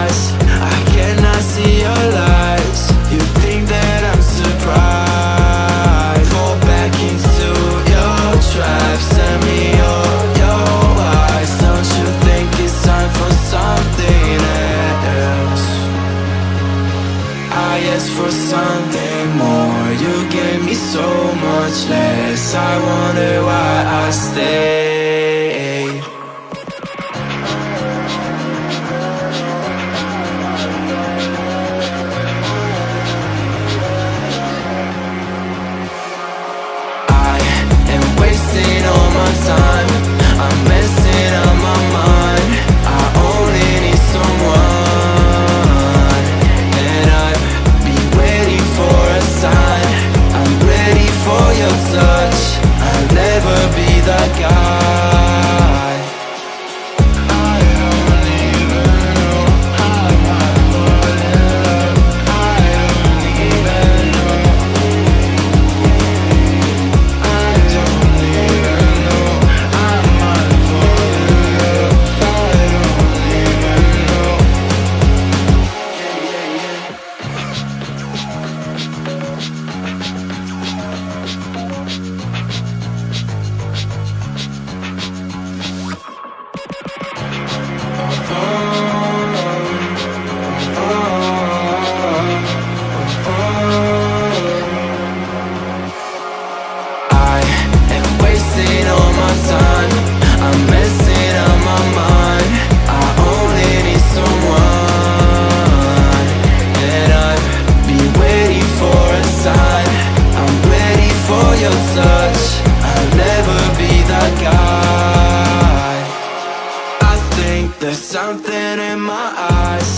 eyes. I cannot see your lies. You think that I'm surprised. Fall back into your trap. Send me your eyes. Don't you think it's time for something else? I asked for something more. You gave me so much less. I wonder why I stayed. I am wasting all my time. I'm messing up my mind. I only need someone, and I've been waiting for a sign. I'm ready for your touch. I'll never be that guy. I don't even know how I fall in love. I don't even know. I don't even know how I fall in love. I don't even know. I am wasting all my time. I'm messing up my mind. I only need someone, and I've been waiting for a sign. I'm ready for your touch. I'll never be that guy. I think there's something in my eyes.